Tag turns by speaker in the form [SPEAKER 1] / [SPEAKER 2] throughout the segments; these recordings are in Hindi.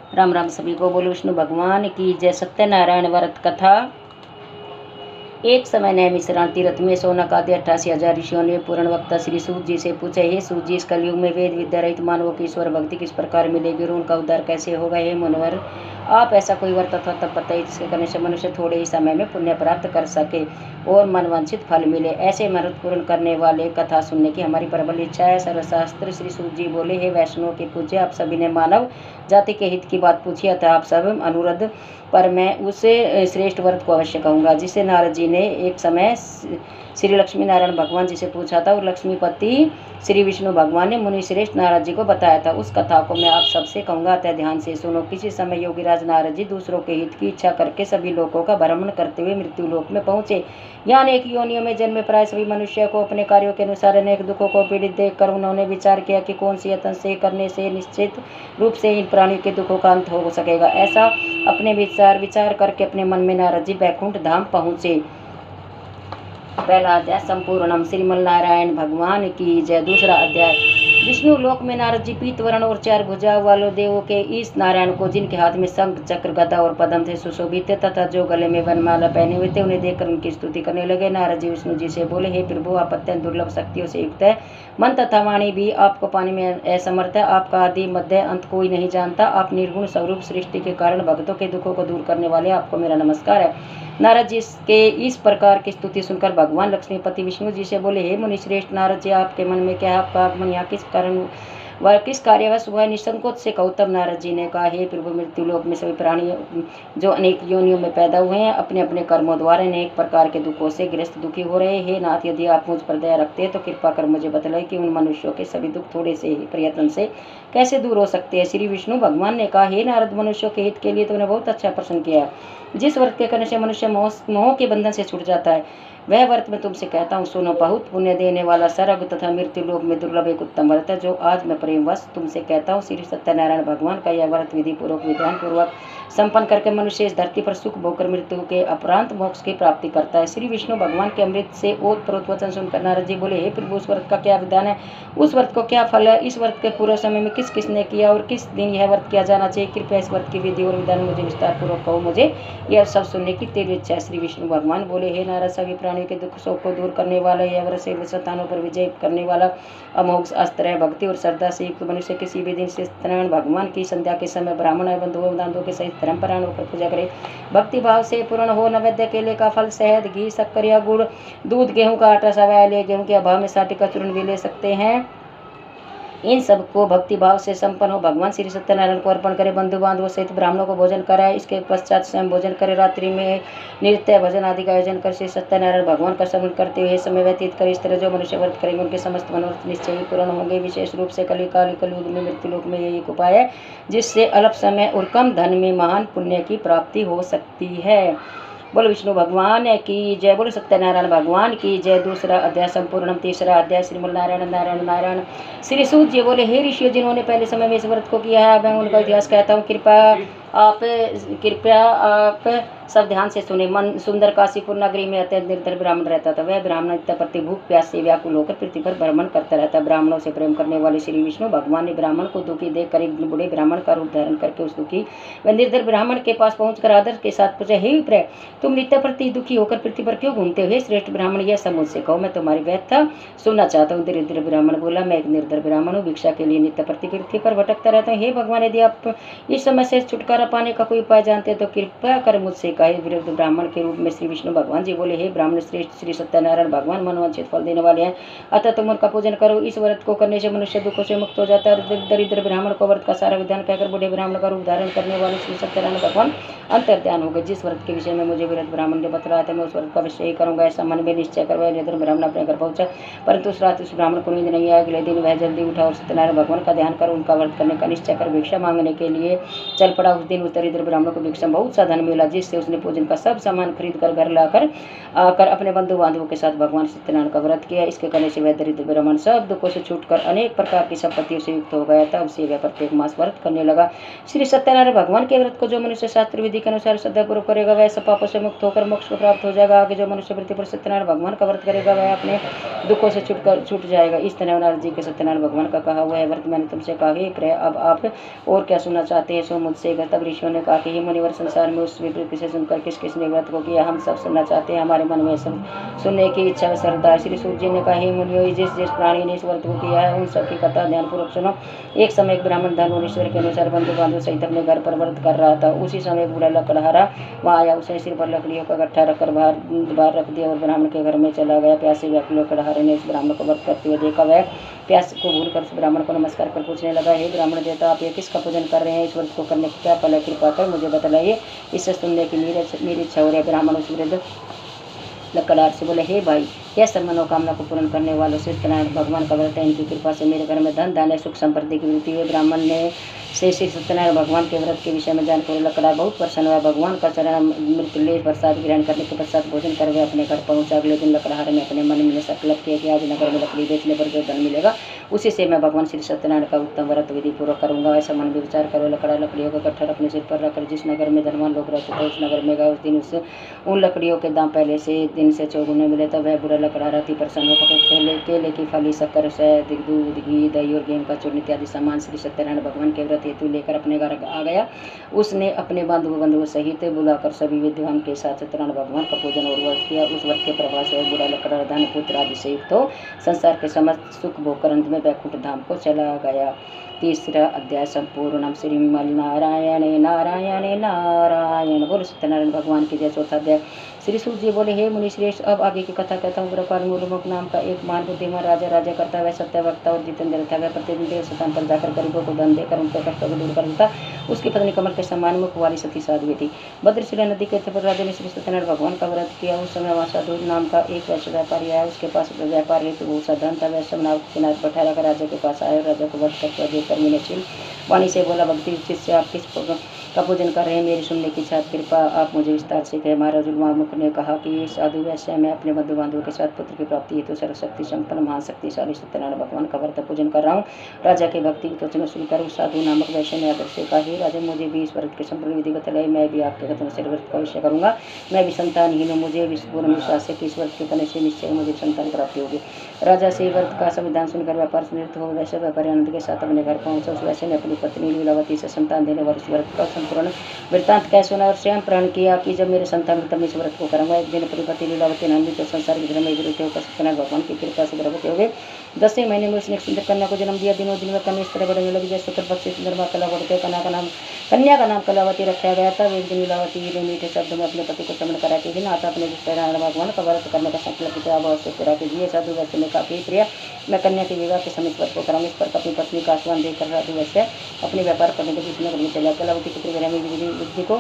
[SPEAKER 1] राम राम सभी को। बोलो विष्णु भगवान की जय। सत्यनारायण व्रत कथा। एक समय नैमिषारण्य तीर्थ में शौनक आदि 88,000 ऋषियों ने पूर्ण वक्ता श्री सूत जी से पूछा, हे सूत जी, इस कलयुग में वेद विद्या रहित मानवों की ईश्वर भक्ति किस प्रकार मिलेगी और उनका उद्धार कैसे होगा? हे मुनिवर, आप ऐसा कोई व्रत अथवा तब बताइए जिसके करने से मनुष्य थोड़े ही समय में पुण्य प्राप्त कर सके और मनवांछित फल मिले। ऐसे व्रत पूर्ण करने वाले कथा सुनने की हमारी प्रबल इच्छा है। सर्वशास्त्र श्री सूत जी बोले, हे वैष्णव के पूज्य, आप सभी ने मानव जाति के हित की बात पूछी, अतः आप सब अनुरोध पर मैं उसे श्रेष्ठ व्रत को अवश्य कहूँगा जिसे नारद जी ने एक समय श्री लक्ष्मी नारायण भगवान जी से पूछा था और लक्ष्मीपति श्री विष्णु भगवान ने मुनि श्रेष्ठ नारद जी को बताया था। उस कथा को मैं आप सबसे कहूँगा, अतः ध्यान से सुनो। किसी समय योगीराज नारद जी दूसरों के हित की इच्छा करके सभी लोगों का भ्रमण करते हुए मृत्यु लोक में पहुंचे। यहाँ अनेक योनियों में जन्मे प्राय सभी मनुष्य को अपने कार्यों के अनुसार अनेक दुखों को पीड़ित देखकर उन्होंने विचार किया कि कौन सी यत्न से करने से निश्चित रूप से इन प्राणियों के दुखों का अंत हो सकेगा। ऐसा अपने विचार करके अपने मन में नारद जी बैकुंठ धाम पहुँचे। पहला अध्याय संपूर्णम। श्रीमन नारायण भगवान की जय। दूसरा अध्याय। विष्णु लोक में नारद जी पीत वर्ण और 4 भुजा वालों देवों के इस नारायण को, जिनके हाथ में शंख चक्र गदा और पद्म थे, सुशोभित थे तथा जो गले में वनमाला पहने हुए थे, उन्हें देखकर उनकी स्तुति करने लगे। नारद जी विष्णु जी से बोले, हे प्रभु, आप अत्यंत दुर्लभ शक्तियों से युक्त है। मन तथा वाणी भी आपको पाने में असमर्थ है। आपका आदि मध्य अंत कोई नहीं जानता। आप निर्गुण स्वरूप सृष्टि के कारण भक्तों के दुखों को दूर करने वाले, आपको मेरा नमस्कार है। नारद जी के इस प्रकार की स्तुति सुनकर भगवान लक्ष्मीपति विष्णु जी से बोले, हे मुनि श्रेष्ठ नारद जी, आपके मन में क्या है? आपका आगमन यहाँ किस कारण वह किस कार्यवश हुआ? निसंकोच से कहो। तब नारद जी ने कहा, हे प्रभु, मृत्यु लोक में सभी प्राणी जो अनेक योनियों में पैदा हुए हैं, अपने अपने कर्मों द्वारा अनेक प्रकार के दुखों से ग्रस्त दुखी हो रहे हैं। हे नाथ, यदि आप मुझ पर दया रखते हैं तो कृपा कर मुझे बतलाए कि उन मनुष्यों के सभी दुख थोड़े से ही प्रयत्न से कैसे दूर हो सकते हैं। श्री विष्णु भगवान ने कहा, हे नारद, मनुष्यों के हित के लिए तुमने बहुत अच्छा प्रश्न किया है। जिस व्रत के करने से मनुष्य मोह के बंधन से छूट जाता है, वह व्रत मैं तुमसे कहता हूँ, सुनो। बहुत पुण्य देने वाला, सरग तथा मृत्यु लोक में दुर्लभ एक उत्तम व्रत है, जो आज मैं प्रेमवश तुमसे कहता हूँ। श्री सत्यनारायण भगवान का यह व्रत विधि पूर्वक विधान पूर्वक संपन्न करके मनुष्य इस धरती पर सुख भोगकर मृत्यु के अपरांत मोक्ष की प्राप्ति करता है। श्री विष्णु भगवान के अमृत से ओतप्रोत वचन सुनकर नारद जी बोले, हे प्रभु, उस व्रत का क्या विधान है? उस व्रत को क्या फल है? इस व्रत के पूर्व समय में किस किसने किया और किस दिन यह व्रत किया जाना चाहिए? कृपया इस व्रत की विधि और विधान मुझे विस्तार पूर्वक कहो। मुझे यह सब सुनने की तेरी इच्छा है। श्री विष्णु भगवान बोले, हे नारद, सभी प्राणियों के दुख शोक को दूर करने वाला, यह व्रत से शैतानों पर विजय करने वाला अमोघ अस्त्र है। भक्ति और श्रद्धा से युक्त मनुष्य किसी भी दिन सत्यनारायण भगवान की संध्या के समय ब्राह्मण एवं बंधुओं दांतों के सहित धर्मपरायण होकर पूजा करे। भक्ति भाव से पूर्ण हो। नैवेद्य केले का फल, शहद, घी, शक्कर या गुड़, दूध, गेहूं का आटा, सवाया गेहूं के अभाव में साटी का चूर्ण भी ले सकते हैं। इन सबको भक्ति भाव से संपन्न हो भगवान श्री सत्यनारायण को अर्पण करे। बंधु बांधवों सहित ब्राह्मणों को भोजन कराए। इसके पश्चात स्वयं भोजन करे। रात्रि में नृत्य भजन आदि का आयोजन कर श्री सत्यनारायण भगवान का स्मरण करते हुए समय व्यतीत करे। इस तरह जो मनुष्य व्रत करेंगे उनके समस्त मनोरथ निश्चय ही पूर्ण होंगे। विशेष रूप से कलयुग में मृत्यु लोक में यही एक उपाय है जिससे अल्प समय और कम धन में महान पुण्य की प्राप्ति हो सकती है। बोलो विष्णु भगवान की जय। बोलो सत्यनारायण भगवान की जय। दूसरा अध्याय संपूर्णम। तीसरा अध्याय। श्रीमन नारायण नारायण नारायण। श्री सूत जी बोले, हे ऋषियों, जिन्होंने पहले समय में इस व्रत को किया है, मैं उनका इतिहास कहता हूँ। कृपया आप सब ध्यान से सुने। मन सुंदर काशीपुर नगरी में अत्यंत निर्धन ब्राह्मण रहता था। वह ब्राह्मण नित्य प्रति भूख प्यास से व्याकुल होकर पृथ्वी पर भ्रमण करता रहता। ब्राह्मणों से प्रेम करने वाले श्री विष्णु भगवान ने ब्राह्मण को दुखी देखकर एक बूढ़े ब्राह्मण का रूप धारण करके उस दुखी व निर्धन ब्राह्मण के पास पहुंचकर आदर के साथ पूछा, हे विप्र, तुम नित्य प्रति दुखी होकर पृथ्वी पर क्यों घूमते हो? श्रेष्ठ ब्राह्मण, यह सब मुझसे कहो, मैं तुम्हारी व्यथा सुनना चाहता हूँ। दरिद्र ब्राह्मण बोला, मैं एक निर्धन ब्राह्मण हूँ, भिक्षा के लिए नित्य प्रति पृथ्वी पर भटकता रहता हूँ। हे भगवान, यदि आप इस समस्या से छुटकारा पाने का कोई उपाय जानते हैं तो कृपया कर मुझसे कहे। विरुद्ध ब्राह्मण के रूप में श्री विष्णु भगवान जी बोले, हे ब्राह्मण श्रेष्ठ, श्री सत्यनारायण भगवान मनवांछित फल देने वाले हैं, अतः तुम उनका पूजन करो। इस व्रत को करने से मनुष्य दुखों से मुक्त हो जाता है। दरिद्र ब्राह्मण को व्रत का सारा विधान कहकर बूढ़े ब्राह्मण का रूप धारण करने वाले श्री सत्यनारायण भगवान अंतर्ध्यान हो गए। जिस व्रत के विषय में मुझे विरुद्ध ब्राह्मण ने बतलाया था, मैं उस व्रत का विषय ही करूंगा, ऐसा मन में निश्चय कर वह निर्धन ब्राह्मण अपने घर पहुंचा। परंतु उस रात उस ब्राह्मण को नींद नहीं आया। अगले दिन वह जल्दी उठा और सत्यनारायण भगवान का ध्यान कर उनका व्रत करने का निश्चय कर भिक्षा मांगने के लिए चल पड़ा। उस दिन उस दरिद्र ब्राह्मण को भिक्षा बहुत सा धन मिला, जिससे उसने पूजन का सब सामान खरीद कर घर लाकर आकर अपने बंधु बांधवों के साथ भगवान सत्यनारायण का व्रत किया। इसके करने से वह दरिद्र ब्राह्मण सब दुखों से छूटकर अनेक प्रकार की संपत्तियों से युक्त हो गया। तब से वह प्रत्येक मास व्रत करने लगा। श्री सत्यनारायण भगवान के व्रत को जो मनुष्य शास्त्र विधि के अनुसार श्रद्धापूर्वक करेगा वह सब पापों से मुक्त होकर मोक्ष को प्राप्त हो जाएगा। आगे जो मनुष्य पृथ्वी पर सत्यनारायण भगवान का व्रत करेगा वह अपने दुखों से छूट जाएगा। इस तरह नारद जी के सत्यनारायण भगवान का कहा हुआ है व्रत मैंने तुमसे कहा। हे प्रिय, अब आप और क्या सुनना चाहते हैं सो मुझसे। तब ऋषियों ने कहा कि हे मुनिवर, संसार में उस विपरीत से सुनकर किस किसने व्रत को किया, हम सब सुनना चाहते हैं। हमारे मन में सब सुनने की इच्छा व श्रद्धा है। श्री सूत जी ने कहा, हे मुनियों, जिस जिस प्राणी ने इस व्रत को किया है उन सबकी कथा ध्यानपूर्वक सुनो। एक समय एक ब्राह्मण धन और ईश्वर के अनुसार बंधु बांधव सहित अपने घर पर व्रत कर रहा था। उसी समय बूढ़ा लकड़हारा वहाँ आया। उसने सिर पर लकड़ियों का गट्ठा रखकर बाहर रख दिया और ब्राह्मण के घर में चला गया। प्यासे व्याकुल लकड़हारे ने इस ब्राह्मण को व्रत करते हुए देखा। वह प्यास को भूलकर उस ब्राह्मण को नमस्कार कर पूछने लगा, हे ब्राह्मण देवता, आप ये किसका पूजन कर रहे हैं? इस व्रत को करने की क्या फल है? कृपा कर मुझे बतलाइए, इससे सुनने की मेरी इच्छा हो रही है। ब्राह्मण उस वृद्ध लकड़हार से बोले, हे भाई, यह सब मनोकामना को पूर्ण करने वालों से सत्यनारायण भगवान का व्रत है। इनकी कृपा से मेरे घर में धन धान्य सुख संपत्ति की वृद्धि हुई। ब्राह्मण ने से श्री सत्यनारायण भगवान के व्रत के विषय में जानकर लकड़हार बहुत प्रसन्न हुआ। भगवान का चरण मृत्युलेश प्रसाद ग्रहण करने के पश्चात भोजन कर वे अपने घर पहुंचा। अगले दिन लकड़हार ने अपने मन में संकल्प किया कि आज नगर में लकड़ी बेचने पर जो धन मिलेगा उसी से मैं भगवान श्री सत्यनारायण का उत्तम व्रत विधि पूर्वक करूंगा। ऐसा मन में विचार कर लकड़हार लकड़ियों का गट्ठर अपने सिर पर रखकर जिस नगर में धनवान लोग रहते थे उस नगर में गया। उस दिन उन लकड़ियों के दाम पहले से दिन से चौगुने मिले। तब वह बुरा लकड़हार अति प्रसन्न होकर केले की फली, शक्कर, शहद, दूध, घी, दही और गेहूं का चूर्ण इत्यादि सामान श्री सत्यनारायण भगवान के व्रत हेतु लेकर अपने घर आ गया। उसने अपने बंधुओं सहित बुलाकर सभी विद्वान के साथ सत्यनारायण भगवान का पूजन और व्रत किया। उस व्रत के प्रभाव से बुरा लकड़हार धन पुत्र आदि से युक्त हो संसार के समस्त सुख भोग कर अंत में वैकुंठ धाम को चला गया। तीसरा अध्याय संपूर्णम। श्रीमल नारायण नारायण नारायण। बोलो सत्यनारायण भगवान की जय। चौथा अध्याय। श्री सूत जी बोले, हे मुनि श्रेष्ठ, अब आगे की कथा कहता हूँ। ब्रह्मपाल मूलमुख नाम का एक महान बुद्धिमान राजा करता। वह सत्यवक्ता और जितेंद्र था। वह प्रतिदिन देव स्थान पर जाकर गरीबों को धन देकर उनके कष्टों को दूर कर देता। उसकी पत्नी कमल के समान मुख वाली सती साध्वी थी। भद्रशिला नदी के तट पर राजा ने श्री सत्यनारायण भगवान का व्रत किया। उस समय वहाँ साधु नाम का एक वैश्य व्यापारी आया। उसके पास व्यापार हेतु बहुत सा धन था। वैश्य नाव के किनारे पर ठहरा कर राजा के पास आया। राजा को व्रत करते देखकर विनयशील वाणी से बोला, भक्ति उचित से आप किस का पूजन कर रहे हैं? मेरी सुनने की इच्छा, कृपा आप मुझे विस्तार से कहे। महाराज उल्मामुख ने कहा कि साधु वैश्य में अपने बंधु बांधवों के साथ पुत्र की प्राप्ति हेतु सर्वशक्ति संपन्न महाशक्तिशाली सत्यनारायण भगवान का व्रत पूजन कर रहा हूँ। राजा के भक्ति की वचन सुनकर उस साधु नामक वैश्य ने आदर से कहा, हे राजा, मुझे भी इस व्रत के संपूर्ण विधि बतलाई। मैं भी आपके कथन से व्रत का अवश्य करूंगा। मैं भी संतानहीन हूँ। मुझे पूर्ण विश्वास है कि इस व्रत के करने से निश्चय मुझे संतान प्राप्ति होगी। राजा से व्रत का संविधान सुनकर व्यापार निवृत्त हो वैश्य व्यापारी आनंद के साथ अपने घर पहुंचा। उस वैश्य ने अपनी पत्नी लीलावती से संतान देने वाले इस व्रत का संपूर्ण वृत्तांत कह सुना और स्वयं प्रण किया कि जब मेरे संतान तब इस व्रत को करूंगा। एक दिन अपनी पति लीलावती नामी तो संसार के धर्म में विरुद्ध होकर सत्यनारायण भगवान की कृपा से गर्भवती हो गए। 10वें महीने में उसने एक सुंदर कन्या को जन्म दिया। दिनों दिन में कन्या इस तरह बढ़ने लगी जैसे उत्तर पक्षी सुंदर माँ कला बढ़ते। कन्या का नाम कलावती रखा गया था। एक दिन लीलावती ने मीठे शब्द में अपने पति को चमन करा के दिन आता अपने सत्यनारायण भगवान का व्रत करने का संकल्प किया। अवश्य पूरा कीजिए। साधु वैश्य ने कहा कि प्रिया, मैं कन्या के विवाह के समय व्रत को कराऊंगा। इस पर अपनी पत्नी का आश्वासन देकर साधु वैश्य अपने व्यापार करने के बीच नगर में चला। कलावती पुत्री बुद्धि को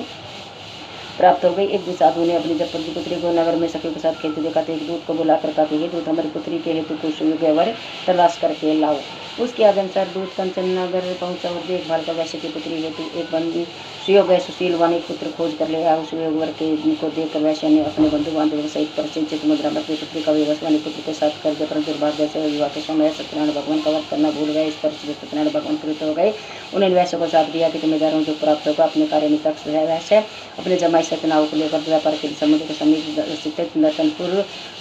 [SPEAKER 1] प्राप्त हो गई। एक दिन साधु ने अपनी जब पुत्री को नगर में सखियों के साथ खेलते देखा तो एक दूत को बुलाकर कहा कि दूत हमारी पुत्री के हेतु कुछ योग्य वर तलाश करके लाओ। उसके अनुसार दूत कंचन नगर पहुंचा और देखभाल कर वैश्य की पुत्री हेतु एक बंदी सुयोग्य सुशील वाणी पुत्र खोज कर ले आया। उस वर को देखकर वैश्य ने अपने बंधु बांधवों सहित परिचित मुद्रा में अपनी पुत्री का विवाह वाणी पुत्र के साथ कर दिया। परंतु दुर्भाग्य से विवाह के समय सत्यनारायण भगवान का व्रत करना भूल गए। इस पर सत्यनारायण भगवान प्रीत हो गए। उन्हें वैश्य को साथ दिया कि तुम्हें दारों जो प्राप्त होगा। अपने कार्य में तक वैश्य अपने जमाई सत्यनाव को लेकर व्यापार के समुद्र के समीप स्थित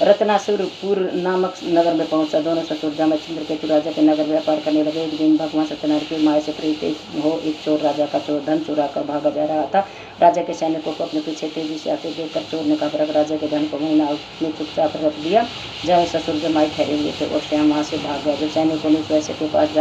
[SPEAKER 1] रत्नासुरपुर नामक नगर में पहुंचा। दोनों ससुर जमाई चंद्रकेतु राजा के नगर व्यापार करने लगे। एक दिन भगवान सत्यनारायण की माया से प्रीत हो एक चोर राजा का धन चुरा कर भागा जा रहा था। राजा के सैनिकों को अपने पीछे तेजी से आते देखकर चोर ने घबरा राजा के धन को वहीं नाव में चुपचाप रख दिया जहाँ ससुर जमाई ठहरे हुए थे और स्वयं वहाँ से भाग गया। जब सैनिकों ने उस वैश्य के पास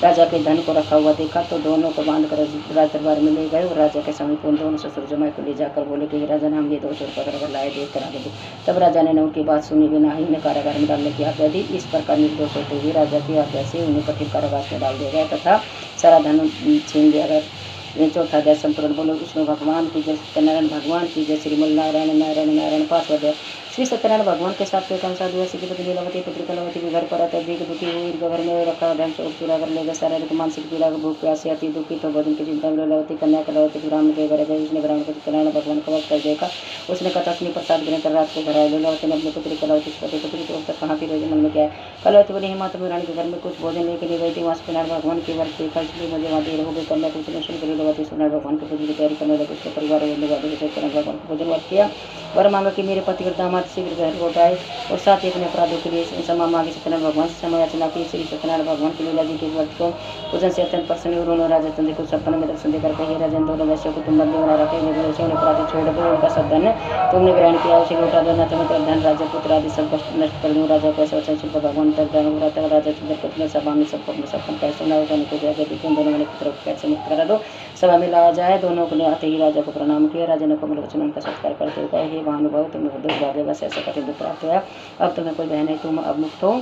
[SPEAKER 1] राजा के धन को रखा हुआ देखा तो दोनों को बांधकर राज दरबार में ले गए और राजा के समीप उन दोनों ससुर जमाई को ले जाकर बोले कि राजा ने हम ये 2 चोर पकड़ कर लाए, देख कर आगे दो। तब राजा ने उनकी बात सुनी बिना ही उन्हें कारागार में डालने की आज्ञा दी। इस प्रकार निर्दोष होते हुए राजा की आज्ञा से उन्हें कठिन कारागार में डाल दिया गया तथा सारा धन छीन लिया गया। चौथा अध्याय संपूर्ण। बोलो विष्णु भगवान की जय, सत्यनारायण भगवान की जय, श्रीमल नारायण नारायण नारायण। 5वां अध्याय। श्री सत्यनारायण भगवान के साथ एक अनुसार दिवस की पत्नी लीलावती पुत्री कलावती के घर पर अत्यधिक दुखी हुई। घर में रखा धन स्वरूप चुरा कर ले गए। शारीरिक मानसिक पीड़ा, भूख प्यास से अति दुखित हो भोजन की चिंता में लीलावती कन्या कलावती ब्राह्मण के घर गई। उसने ब्राह्मण को सत्यनारायण भगवान का वध कर देखा। उसने कथा सुनी, प्रसाद ग्रहण कर रात को घर आया। लीलावती ने अपनी पुत्री कलावती से पुत्री को तक कहाँ फिर मन में क्या है। कलावती बोली, माता रानी के घर में कुछ भोजन लेके नहीं गई थी, वहाँ सत्यनारायण भगवान की व्रत देखा, इसलिए मुझे वहाँ देर हो गई। कन्या को सुनकर लीलावती सत्यनारायण भगवान की पूजा की तैयारी करने लगी। उसके परिवार सत्यनारायण भगवान को भोजन वर्त किया। वर मांगा कि मेरे पति दामाद शीघ्र घर लौट आए और साथ ही अपने अपराधों के लिए क्षमा मांगी। सत्यनारायण भगवान से क्षमा याचना की। श्री सत्यनारायण भगवान की लीला जी के व्रत को पूजन से अत्यंत प्रसन्न हुए। उन्होंने राजा चंद्र को सपन में दर्शन देकर कहे, राजन दोनों वैश्यों को तुम बंदी बना रखे, उन्हें अपराधी छोड़ दो, उनका सब धन तुमने ग्रहण किया उसे लौटा दो, न तो मैं धन राजा पुत्र आदि सब नष्ट कर दूँ। राजा को ऐसा वचन सुनकर भगवान तक हो रहा था। राजा चंद्रपुत्र ने सभा में सबको अपने सपन कैसे सुना को जाकर देखो, दोनों मैंने पुत्र को कैसे मुक्त करा दो, सभा में लाया जाए। दोनों ने आते ही राजा को प्रणाम किया। राजा ने कोमल वचन उनका सत्कार करते हुए कहा, हे महानुभाव, तुम्हें दुर्भाग्यवश ऐसा कठिन दुख प्राप्त हुआ, अब तुम्हें कोई बहन है, तुम अब मुक्त हो।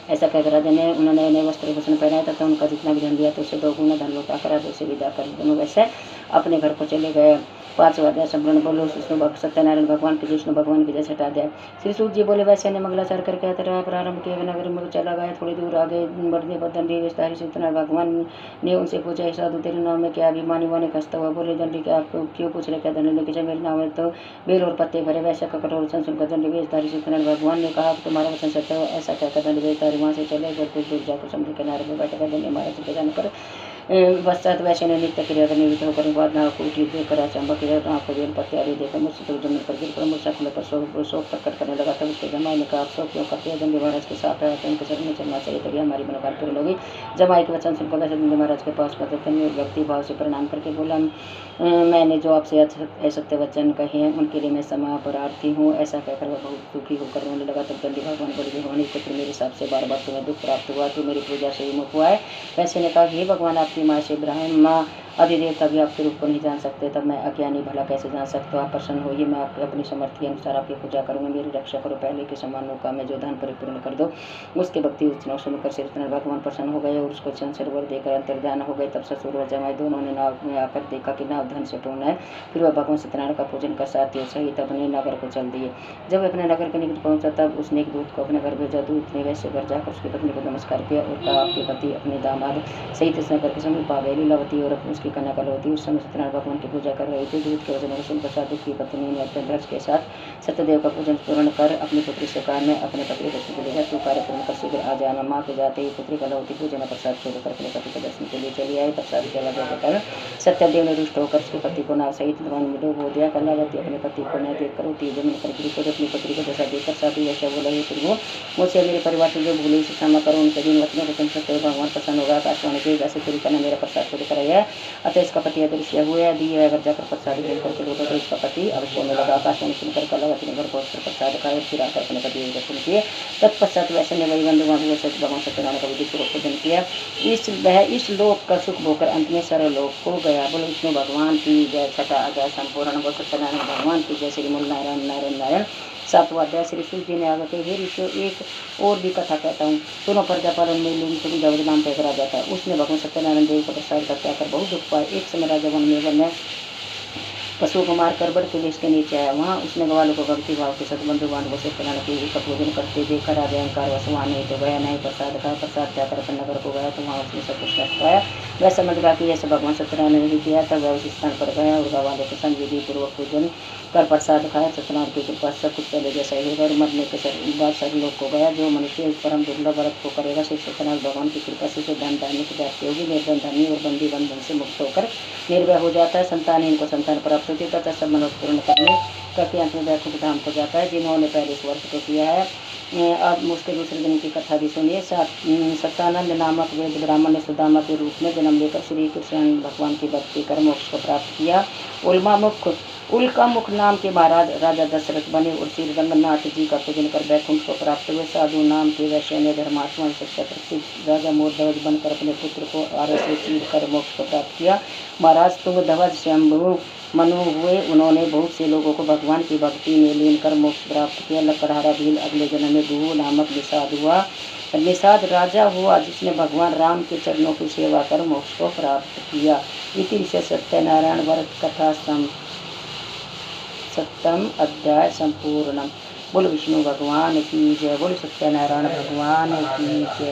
[SPEAKER 1] ऐसा कहकर राजा ने उन्हें नए नए वस्त्र भूषण पहनाया तथा उनका जितना भी धन दिया तो उसे 2 गुना धन लौटा कर राजा से विदा कर दोनों वैसे अपने घर को चले गए। 5वां अध्याय संपूर्ण बोलो सत्यनारायण भगवान की विष्णु भगवान की जय। 6वां अध्याय श्री सूत जी बोले, वैसे ने मंगलाचार करके यात्रा प्रारंभ किया। नगर में चला गया। थोड़ी दूर आगे बढ़ने पर दंडी विस्तारी सत्यनारायण भगवान ने उनसे पूछा, हे साधु, तेरे नाम में क्या अभिमानी हुआ? ने हंसता हुआ बोले, दंडी क्या आपको क्यों पूछ रहे, क्या दंडी लेके? मेरे नाम में तो बेल और पत्ते भरे। वैसे का कठोर वचन सुनकर दंडी विस्तारी सत्यनारायण भगवान ने कहा, तुम्हारा वचन सत्य हो। ऐसा कहकर दंडी विस्तारी वहाँ से चले गए। कुछ दूर जाकर समुद्र किनारे पर बैठकर दंडी महाराज के जानकर पश्चात वैसे ने नित्य क्रिया करने निवृत्त होकर बाद नाव को उठी देखकर अचंबा किया। नाव को बेल पत्ते आदि देखकर मुझसे तो जमीन पर गिर कर मूर्छा खुले पर शोक प्रकट करने लगा। तब उसके जमाई ने कहा, शोक क्यों करते हैं? दंडी महाराज के साथ आया तो उनके चरण में चलना चाहिए, तभी हमारी मनोकामना पूर्ण होगी। जमाई के वचन सुनकर वैसे दंडी महाराज के पास भक्ति भाव से प्रणाम करके बोला, मैंने जो आपसे असत्य वचन कहे हैं उनके लिए मैं क्षमा प्रार्थी हूँ। ऐसा कहकर वह बहुत दुखी होकर रोने लगा। तब दंडी भगवान बोले, होने पुत्र, मेरे हिसाब से बार बार तुम्हें दुख प्राप्त हुआ, तो मेरी पूजा से विमुख हुआ है। वैसे ने कहा, हे भगवान, आपकी माँ से ब्रह्मा अधिदेवता भी आपके रूप को नहीं जान सकते, तब मैं अज्ञानी भला कैसे जान सकता हूँ? आप प्रसन्न होइए, मैं आपके अपनी समर्थ के अनुसार आपकी पूजा करूँगा। मेरी रक्षा करो, पहले के समान मौका में जो धन परिपूर्ण कर दो। उसके भक्ति उच्चनाव सुनकर सत्यनारायण भगवान प्रसन्न हो गए और उसको चंद सरोवर देकर अंतर्ध्यान हो गए। तब ससुर और जमाई दोनों ने नाव में आकर देखा कि नाव धन से पूर्ण है। फिर वह भगवान सत्यनारायण का पूजन कर साथियों सहित अपने नगर को चल दिए। जब अपने नगर के निकट पहुंचा तब उसने एक दूत को अपने घर भेजा। दूत ने वैसे घर जाकर उसकी पत्नी को नमस्कार किया और कहा, आपके पति अपने दामाद सहित इस नगर के समीप आ गए। लीलावती और उसकी कन्या कलावती उस समय सत्यनारायण भगवान की पूजा कर रहे थे। दूत के वचन को सुनकर साधु की पत्नी ने अत्यंत हर्ष के साथ सत्यदेव का पूजन पूर्ण कर अपनी पुत्री से कहा, मैं अपने पति के दर्शन के लिए तू कार्य पूर्ण कर शीघ्र आ जाना। माँ के जाते ही पुत्री कलावती पूजन प्रसाद छोड़कर अपने पति के दर्शन के लिए चली आई। प्रसाद के बाद सत्यदेव ने रुष्ट होकर उसके पति को नाव सहित वन में डूब दिया। कलावती अपने पति को न देख कर उठी जमीन पर गिरी और अपनी पुत्री को दशा देकर साधु वैसा बोला, हे प्रभु, मुझसे मेरे परिवार से जो भूले से क्षमा करो। उनके दिन वचनों को सुन सकते भगवान प्रसन्न होगा। आकाशवाणी के जैसे पूरी करना मेरा प्रसाद छोड़ कर है, अतः इसका पति अदृश्य हुए। यदि अगर जाकर प्रसाद ग्रहण करके लौटा तो इसका पति अवश्य मिलेगा। आकाशवाणी सुनकर कलावती ने घर पहुंचकर प्रसाद खाया और फिर आकर अपने पति के दर्शन किए। तत्पश्चात वैसे ने वही बंधु भगवान सत्यनारायण का विधिपूर्वक पूजन किया। इस लोक का सुख भोकर अंत में सर्वलोक को गया। बोलो विष्णु भगवान की जय। 6वां अध्याय संपूर्ण। बोलो सत्यनारायण भगवान की जय। श्री मूल नारायण नारायण नारायण। 7वां अध्याय श्री सूत जी ने आगे कही, हे ऋषियों, एक और भी कथा कहता हूँ, सुनो। प्रजापालन में लिंग नाम का एक राजा था। उसने भगवान सत्यनारायण देव को प्रसाद करते आकर बहुत दुख पाया। एक समय राजा वन में पशुओं को मारकर बड़ पुलिस के नीचे आया। वहाँ उसने ग्वालों को भक्ति भाव के साथ बंधु बांधवों से सत्यनारायण के का पूजन करते देखा। राजा अहंकार वश वहाँ नहीं तो गया, नहीं प्रसाद खाया। प्रसाद जाकर अपने नगर को गया तो वहाँ उसने सब कुछ कष्ट पाया। वह समझ गया कि ऐसे भगवान सत्यनारायण ने नहीं किया। तब वह उस स्थान पर गया और ग्वालों के संग विधि पूर्वक पूजन कर प्रसाद खाया। सत्यनारायण की कृपा सब कुछ पहले जैसा ही होगा और मरने के बाद सभी लोग को गया। जो मनुष्य इस परम दुर्लभ व्रत को करेगा, श्री सत्यनारायण भगवान की कृपा से धन धान्य की प्राप्ति होगी। निर्धन धनी और बंदी बंधन से मुक्त होकर निर्भय हो जाता है। संतानहीन को संतान प्राप्त होती है तथा सब मनोरथ पूर्ण करके अंत में वैकुंठ धाम को जाता है। जिन्होंने पहले इस वर्ष को किया है, अब उसके दूसरे दिन की कथा भी सुनिए। सत्यानंद नामक वेद ब्राह्मण ने सुदामा के रूप में जन्म लेकर श्री कृष्ण भगवान की भक्ति कर मोक्ष को प्राप्त किया। उल्कामुख नाम के महाराज राजा दशरथ बने और श्री रंगनाथ जी का पूजन कर वैकुंठ को प्राप्त हुए। साधु नाम के वैश्य ने धर्मात्मा चक्रवर्ती राजा मोरध्वज बनकर अपने पुत्र को आरे से चीर कर मोक्ष को प्राप्त किया। महाराज तुंगध्वज स्वयंभू मनु हुए। उन्होंने बहुत से लोगों को भगवान की भक्ति में लीन कर मोक्ष प्राप्त किया। लकड़हारा भील अगले जन्म में गुहू नामक निषाद हुआ। निषाद राजा हुआ जिसने भगवान राम के चरणों की सेवा कर मोक्ष को प्राप्त किया। इति से सत्यनारायण व्रत कथा सप्तम अध्याय संपूर्णम। बोलो विष्णु भगवान की जय। बोलो सत्यनारायण भगवान की जय।